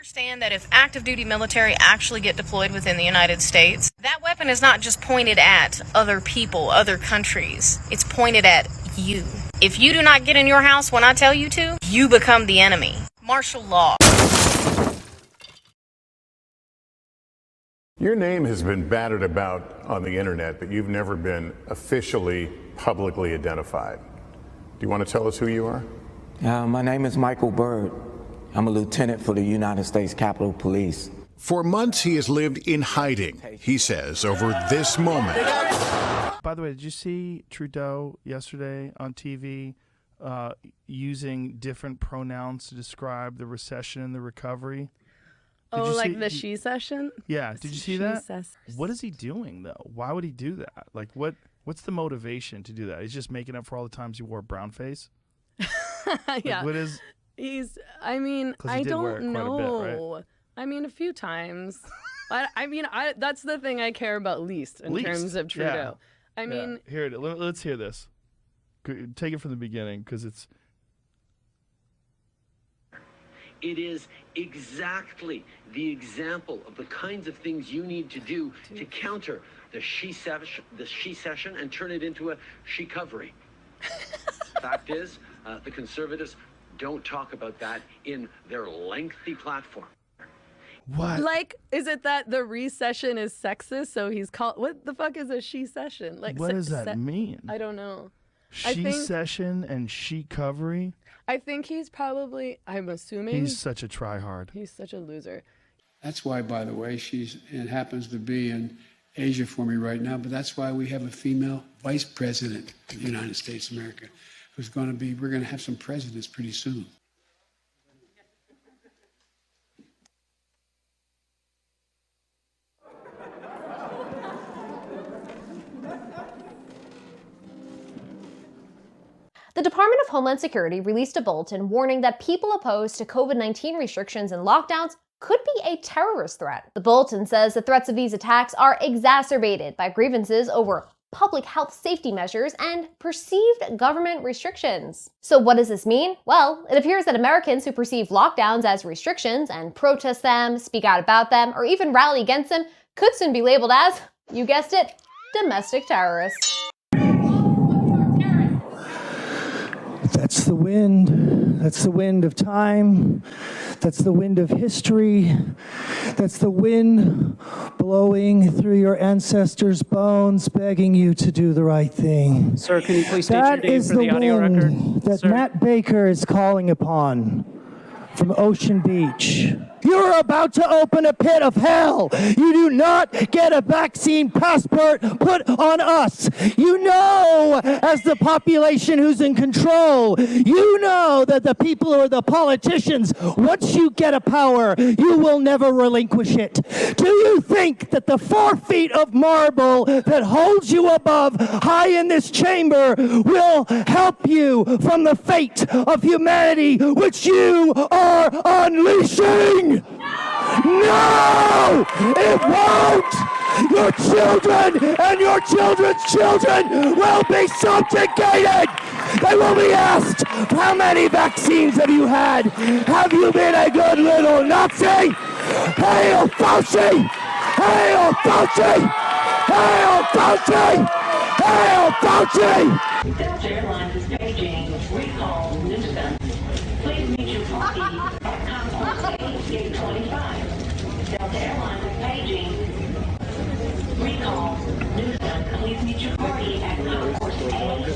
Understand that if active duty military actually get deployed within the United States, that weapon is not just pointed at other people, other countries. It's pointed at you. If you do not get in your house when I tell you to, you become the enemy. Martial law. Your name has been battered about on the internet, but you've never been officially, publicly identified. Do you want to tell us who you are? My name is Michael Byrd. I'm a lieutenant for the United States Capitol Police. For months, he has lived in hiding, he says, over this moment. By the way, did you see Trudeau yesterday on TV using different pronouns to describe the recession and the recovery? The she session? Yeah, did you see that? What is he doing, though? Why would he do that? Like, what's the motivation to do that? He's just making up for all the times he wore a brown face? Yeah. What is... I don't know. Bit, right? I mean, a few times. That's the thing I care about least in terms of Trudeau. Yeah. Let's hear this. Take it from the beginning, because it's... It is exactly the example of the kinds of things you need to do to counter the she session and turn it into a she-covery. Fact is, the Conservatives don't talk about that in their lengthy platform. What? Like, is it that the recession is sexist? So he's called, what the fuck is a she session? Like, what does that mean? I don't know. Session and she-covery? I think he's probably, I'm assuming. He's such a try-hard. He's such a loser. That's why, by the way, it happens to be in Asia for me right now, but that's why we have a female vice president of the United States of America. We're going to have some presidents pretty soon. The Department of Homeland Security released a bulletin warning that people opposed to COVID-19 restrictions and lockdowns could be a terrorist threat. The bulletin says the threats of these attacks are exacerbated by grievances over public health safety measures and perceived government restrictions. So what does this mean? Well, it appears that Americans who perceive lockdowns as restrictions and protest them, speak out about them, or even rally against them could soon be labeled as, you guessed it, domestic terrorists. That's the wind. That's the wind of time. That's the wind of history. That's the wind blowing through your ancestors' bones, begging you to do the right thing. Sir, can you please state your name for the audio record? That is the wind that Matt Baker is calling upon from Ocean Beach. You're about to open a pit of hell. You do not get a vaccine passport put on us. You know, as the population who's in control, you know that the people or the politicians, once you get a power, you will never relinquish it. Do you think that the 4 feet of marble that holds you above high in this chamber will help you from the fate of humanity which you are unleashing? No! It won't! Your children and your children's children will be subjugated! They will be asked, how many vaccines have you had? Have you been a good little Nazi? Hail Fauci! Hail Fauci! Hail Fauci! Hail Fauci! Delta Airlines is paging recall Newsom. Please meet your party at Concourse Gate 25. Delta Airlines is paging recall Newsom. Please meet your party at Concourse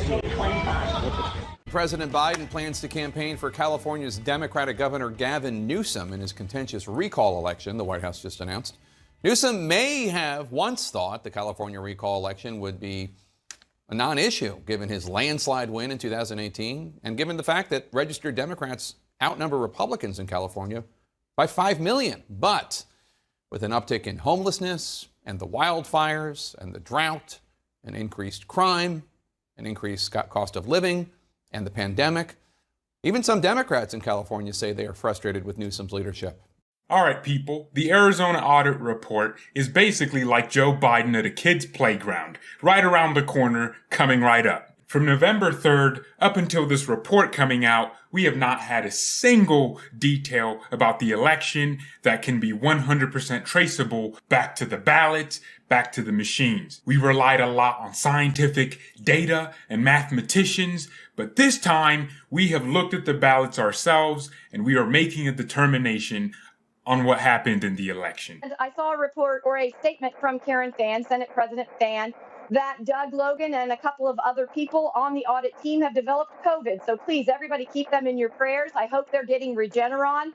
Gate 25. President Biden plans to campaign for California's Democratic Governor Gavin Newsom in his contentious recall election, the White House just announced. Newsom may have once thought the California recall election would be a non-issue given his landslide win in 2018 and given the fact that registered Democrats outnumber Republicans in California by 5 million. But with an uptick in homelessness and the wildfires and the drought and increased crime and increased cost of living and the pandemic, even some Democrats in California say they are frustrated with Newsom's leadership. All right, people, the Arizona audit report is basically like Joe Biden at a kid's playground, right around the corner, coming right up. From November 3rd up until this report coming out, we have not had a single detail about the election that can be 100% traceable back to the ballots, back to the machines. We relied a lot on scientific data and mathematicians, but this time we have looked at the ballots ourselves and we are making a determination on what happened in the election. I saw a report or a statement from Karen Fann, Senate President Fann, that Doug Logan and a couple of other people on the audit team have developed COVID. So please, everybody keep them in your prayers. I hope they're getting Regeneron.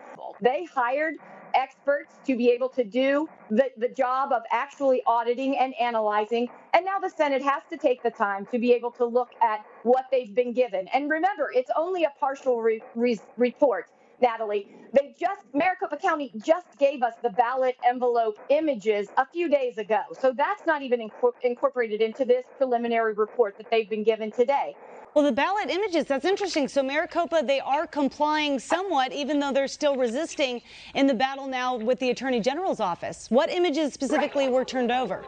They hired experts to be able to do the job of actually auditing and analyzing. And now the Senate has to take the time to be able to look at what they've been given. And remember, it's only a partial report. Natalie, Maricopa County just gave us the ballot envelope images a few days ago. So that's not even incorporated into this preliminary report that they've been given today. Well, the ballot images, that's interesting. So Maricopa, they are complying somewhat, even though they're still resisting in the battle now with the Attorney General's office. What images specifically were turned over?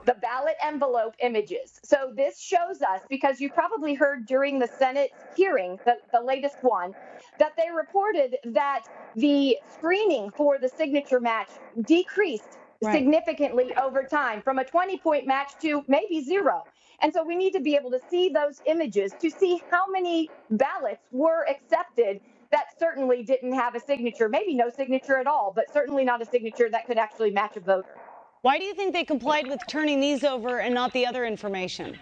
The ballot envelope images. So this shows us, because you probably heard during the Senate hearing, the latest one, that they reported that the screening for the signature match decreased significantly over time from a 20-point match to maybe 0. And so we need to be able to see those images to see how many ballots were accepted that certainly didn't have a signature, maybe no signature at all, but certainly not a signature that could actually match a voter. Why do you think they complied with turning these over and not the other information?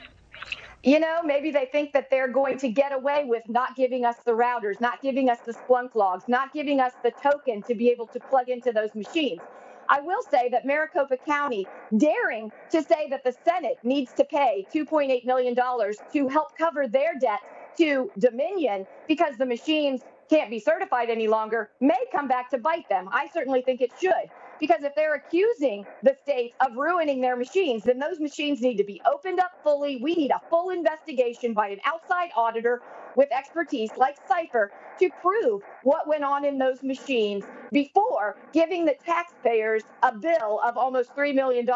You know, maybe they think that they're going to get away with not giving us the routers, not giving us the Splunk logs, not giving us the token to be able to plug into those machines. I will say that Maricopa County daring to say that the Senate needs to pay $2.8 million to help cover their debt to Dominion because the machines can't be certified any longer may come back to bite them. I certainly think it should. Because if they're accusing the state of ruining their machines, then those machines need to be opened up fully. We need a full investigation by an outside auditor with expertise like Cipher to prove what went on in those machines before giving the taxpayers a bill of almost $3 million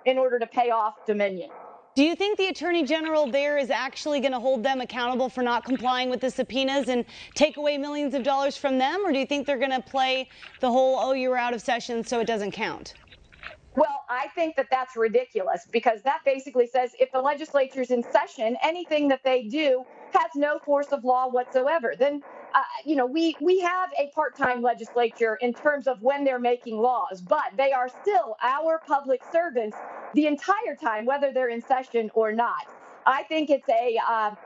in order to pay off Dominion. Do you think the Attorney General there is actually going to hold them accountable for not complying with the subpoenas and take away millions of dollars from them? Or do you think they're going to play the whole, oh, you were out of session, so it doesn't count? Well, I think that that's ridiculous because that basically says if the legislature's in session, anything that they do has no force of law whatsoever. Then, we have a part-time legislature in terms of when they're making laws, but they are still our public servants the entire time, whether they're in session or not. I think it's a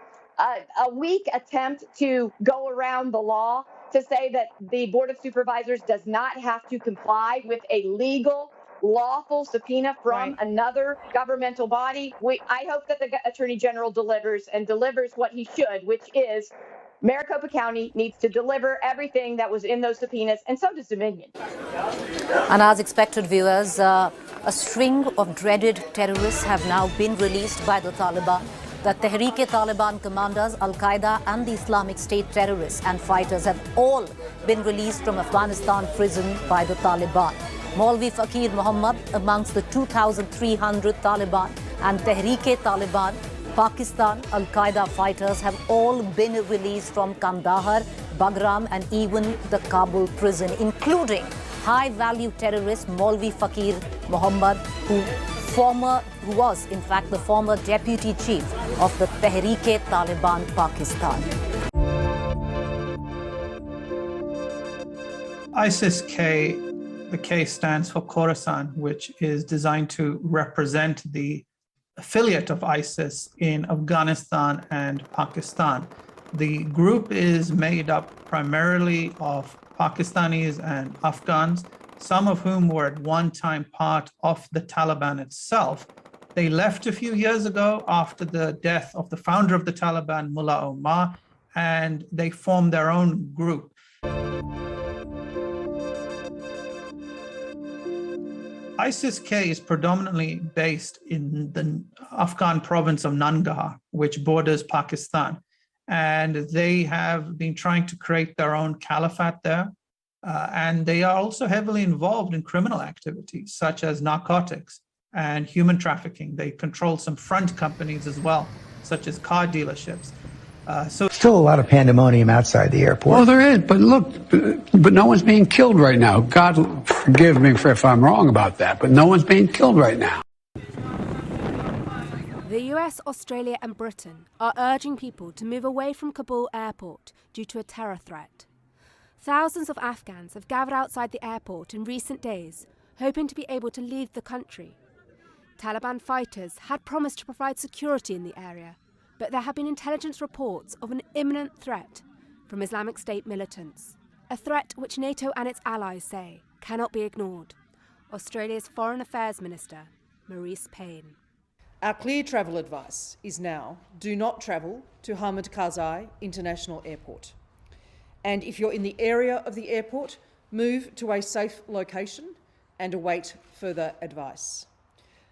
weak attempt to go around the law to say that the Board of Supervisors does not have to comply with a legal, lawful subpoena from another governmental body. I hope that the Attorney General delivers what he should, which is Maricopa County needs to deliver everything that was in those subpoenas, and so does Dominion. And as expected, viewers, a string of dreaded terrorists have now been released by the Taliban. The Tehreek-e-Taliban commanders, Al-Qaeda and the Islamic State terrorists and fighters have all been released from Afghanistan prison by the Taliban. Maulvi Fakir Muhammad amongst the 2,300 Taliban and Tehreek-e-Taliban Pakistan Al-Qaeda fighters have all been released from Kandahar, Bagram and even the Kabul prison, including high-value terrorist Maulvi Fakir Muhammad, who was in fact the former deputy chief of the Tehreek-e-Taliban Pakistan. ISIS-K, the K stands for Khorasan, which is designed to represent the affiliate of ISIS in Afghanistan and Pakistan. The group is made up primarily of Pakistanis and Afghans, some of whom were at one time part of the Taliban itself. They left a few years ago after the death of the founder of the Taliban, Mullah Omar, and they formed their own group. ISIS-K is predominantly based in the Afghan province of Nangarhar, which borders Pakistan. And they have been trying to create their own caliphate there. And they are also heavily involved in criminal activities, such as narcotics and human trafficking. They control some front companies as well, such as car dealerships. Still a lot of pandemonium outside the airport. Well, there is, but look, but no one's being killed right now. God forgive me if I'm wrong about that, but no one's being killed right now. The US, Australia and Britain are urging people to move away from Kabul airport due to a terror threat. Thousands of Afghans have gathered outside the airport in recent days, hoping to be able to leave the country. Taliban fighters had promised to provide security in the area, but there have been intelligence reports of an imminent threat from Islamic State militants, a threat which NATO and its allies say cannot be ignored. Australia's Foreign Affairs Minister, Marise Payne. Our clear travel advice is now do not travel to Hamid Karzai International Airport. And if you're in the area of the airport, move to a safe location and await further advice.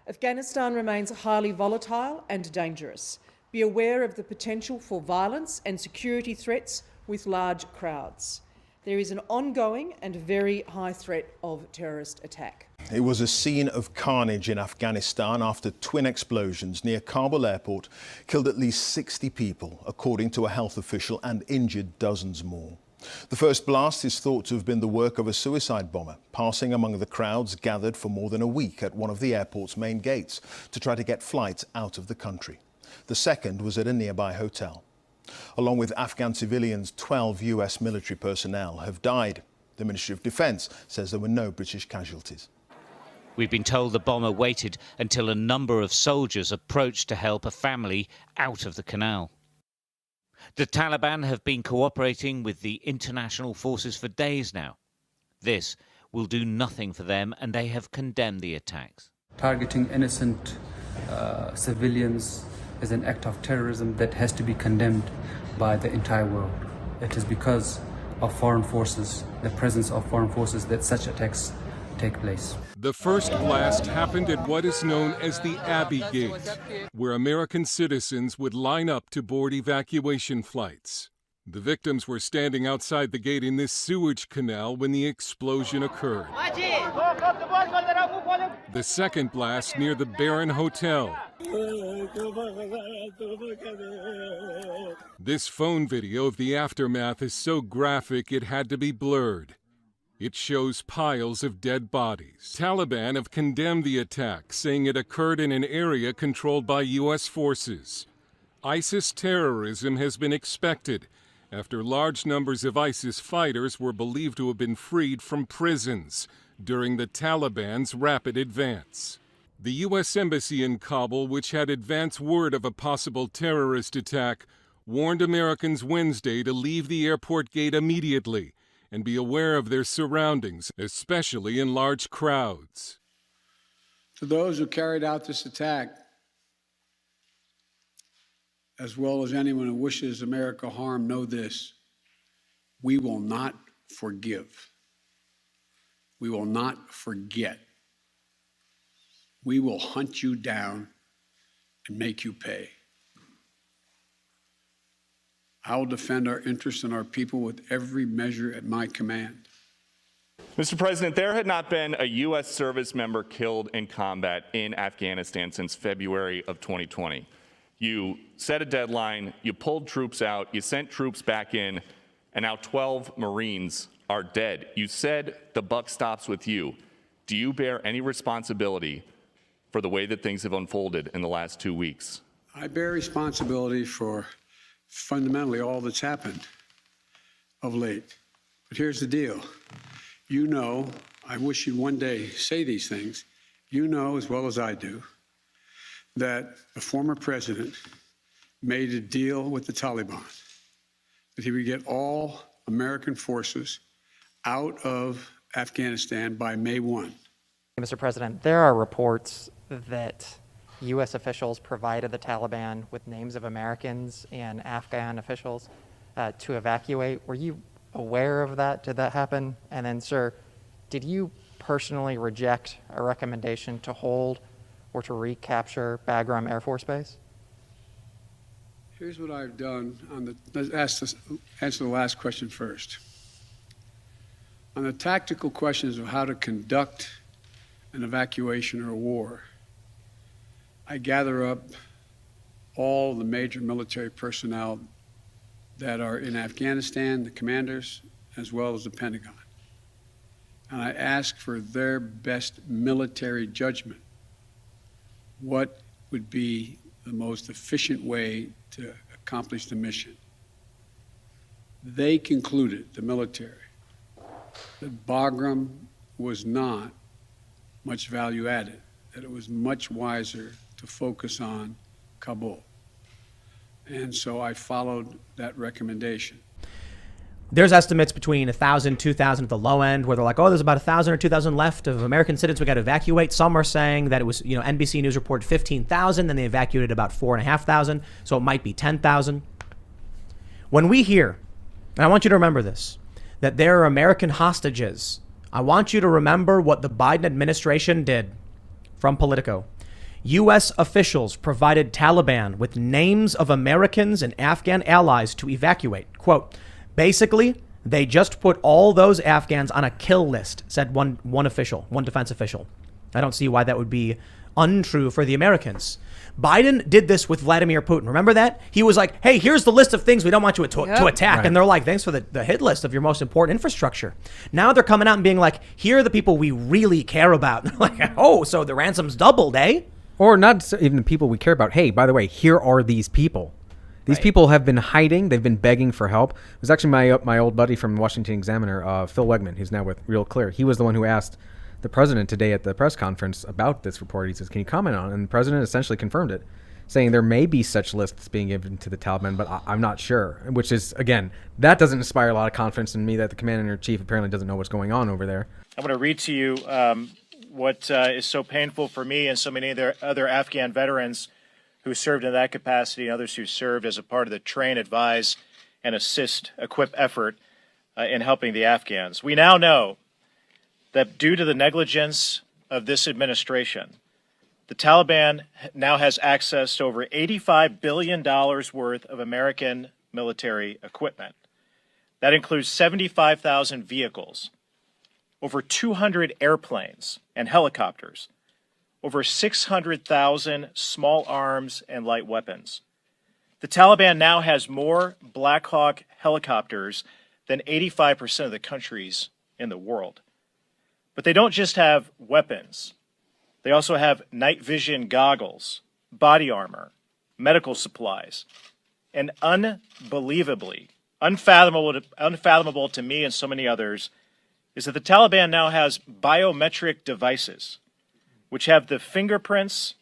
Afghanistan remains highly volatile and dangerous. Be aware of the potential for violence and security threats with large crowds. There is an ongoing and very high threat of terrorist attack. It was a scene of carnage in Afghanistan after twin explosions near Kabul airport killed at least 60 people, according to a health official, and injured dozens more. The first blast is thought to have been the work of a suicide bomber, passing among the crowds gathered for more than a week at one of the airport's main gates to try to get flights out of the country. The second was at a nearby hotel. Along with Afghan civilians, 12 US military personnel have died. The Ministry of Defence says there were no British casualties. We've been told the bomber waited until a number of soldiers approached to help a family out of the canal. The Taliban have been cooperating with the international forces for days now. This will do nothing for them, and they have condemned the attacks. Targeting innocent civilians is an act of terrorism that has to be condemned by the entire world. It is because of foreign forces, the presence of foreign forces, that such attacks take place. The first blast happened at what is known as the Abbey Gate, where American citizens would line up to board evacuation flights. The victims were standing outside the gate in this sewage canal when the explosion occurred. The second blast near the Baron Hotel. This phone video of the aftermath is so graphic it had to be blurred. It shows piles of dead bodies. Taliban have condemned the attack, saying it occurred in an area controlled by U.S. forces. ISIS terrorism has been expected after large numbers of ISIS fighters were believed to have been freed from prisons during the Taliban's rapid advance. The U.S. Embassy in Kabul, which had advance word of a possible terrorist attack, warned Americans Wednesday to leave the airport gate immediately and be aware of their surroundings, especially in large crowds. To those who carried out this attack, as well as anyone who wishes America harm, know this: we will not forgive. We will not forget. We will hunt you down and make you pay. I will defend our interests and our people with every measure at my command. Mr. President, there had not been a U.S. service member killed in combat in Afghanistan since February of 2020. You set a deadline, you pulled troops out, you sent troops back in, and now 12 Marines are dead. You said the buck stops with you. Do you bear any responsibility for the way that things have unfolded in the last 2 weeks? I bear responsibility for fundamentally all that's happened of late. But here's the deal. You know, I wish you'd one day say these things. You know as well as I do that the former president made a deal with the Taliban that he would get all American forces out of Afghanistan by May 1. Mr. President, there are reports that U.S. officials provided the Taliban with names of Americans and Afghan officials to evacuate. Were you aware of that? Did that happen? And then, sir, did you personally reject a recommendation to hold or to recapture Bagram Air Force Base? Here's what I've done let's answer the last question first. On the tactical questions of how to conduct an evacuation or a war, I gather up all the major military personnel that are in Afghanistan, the commanders, as well as the Pentagon. And I ask for their best military judgment. What would be the most efficient way to accomplish the mission? They concluded, the military, that Bagram was not much value added, that it was much wiser to focus on Kabul. And so I followed that recommendation. There's estimates between 1,000, 2,000 at the low end, where they're like, oh, there's about 1,000 or 2,000 left of American citizens we got to evacuate. Some are saying that it was, NBC News reported 15,000, then they evacuated about 4,500, so it might be 10,000. When we hear, and I want you to remember this, that there are American hostages, I want you to remember what the Biden administration did from Politico. U.S. officials provided Taliban with names of Americans and Afghan allies to evacuate. Quote, basically, they just put all those Afghans on a kill list, said one defense official. I don't see why that would be untrue for the Americans. Biden did this with Vladimir Putin. Remember that? He was like, hey, here's the list of things we don't want you to attack. Right. And they're like, thanks for the hit list of your most important infrastructure. Now they're coming out and being like, here are the people we really care about. They're like, oh, so the ransom's doubled, eh? Or not even the people we care about. Hey, by the way, here are these people. These people have been hiding. They've been begging for help. It was actually my old buddy from Washington Examiner, Phil Wegman, who's now with Real Clear. He was the one who asked the president today at the press conference about this report. He says, can you comment on it? And the president essentially confirmed it, saying there may be such lists being given to the Taliban, but I'm not sure. Which is, again, that doesn't inspire a lot of confidence in me that the commander-in-chief apparently doesn't know what's going on over there. I'm going to read to you what is so painful for me and so many other Afghan veterans who served in that capacity and others who served as a part of the train, advise, and assist, equip effort in helping the Afghans. We now know that due to the negligence of this administration, the Taliban now has access to over $85 billion worth of American military equipment. That includes 75,000 vehicles, over 200 airplanes and helicopters, over 600,000 small arms and light weapons. The Taliban now has more Black Hawk helicopters than 85% of the countries in the world. But they don't just have weapons. They also have night vision goggles, body armor, medical supplies, and unbelievably, unfathomable to me and so many others, is that the Taliban now has biometric devices which have the fingerprints,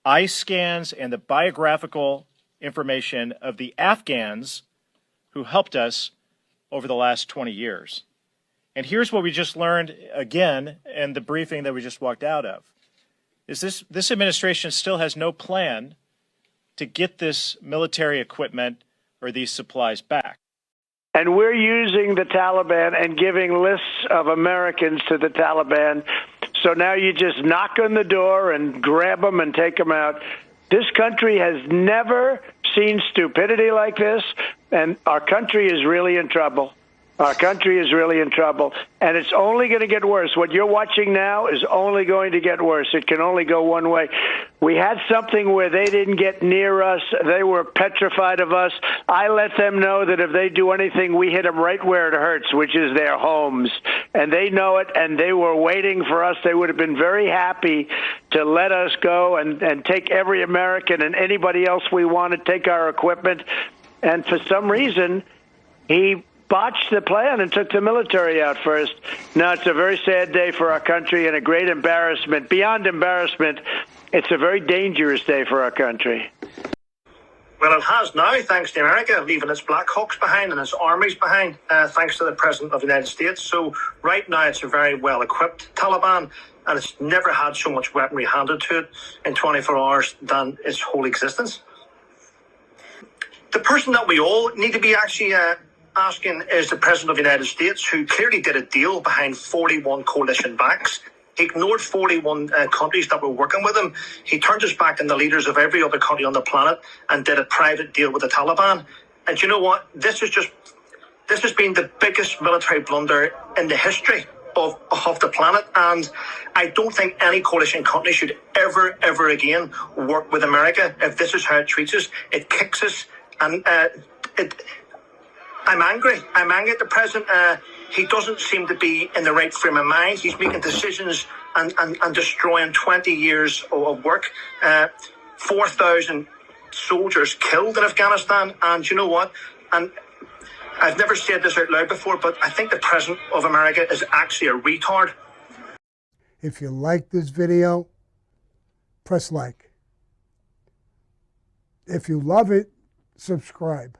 eye scans, and the biographical information of the Afghans who helped us over the last 20 years. And here's what we just learned again in the briefing that we just walked out of, is this administration still has no plan to get this military equipment or these supplies back. And we're using the Taliban and giving lists of Americans to the Taliban. So now you just knock on the door and grab them and take them out. This country has never seen stupidity like this, and our country is really in trouble. Our country is really in trouble, and it's only going to get worse. What you're watching now is only going to get worse. It can only go one way. We had something where they didn't get near us. They were petrified of us. I let them know that if they do anything, we hit them right where it hurts, which is their homes. And they know it, and they were waiting for us. They would have been very happy to let us go and take every American and anybody else we wanted, take our equipment. And for some reason, he botched the plan and took the military out first. Now, it's a very sad day for our country and a great embarrassment. Beyond embarrassment, it's a very dangerous day for our country. Well, it has now, thanks to America, leaving its Black Hawks behind and its armies behind, thanks to the President of the United States. So right now, it's a very well-equipped Taliban, and it's never had so much weaponry handed to it in 24 hours than its whole existence. The person that we all need to be actually asking is the President of the United States, who clearly did a deal behind 41 coalition backs. He ignored 41 countries that were working with him. He turned his back on the leaders of every other country on the planet and did a private deal with the Taliban. And you know what? This has been the biggest military blunder in the history of the planet. And I don't think any coalition country should ever again work with America if this is how it treats us. It kicks us, and I'm angry. I'm angry at the president. He doesn't seem to be in the right frame of mind. He's making decisions and destroying 20 years of work. 4,000 soldiers killed in Afghanistan. And you know what? And I've never said this out loud before, but I think the president of America is actually a retard. If you like this video, press like. If you love it, subscribe.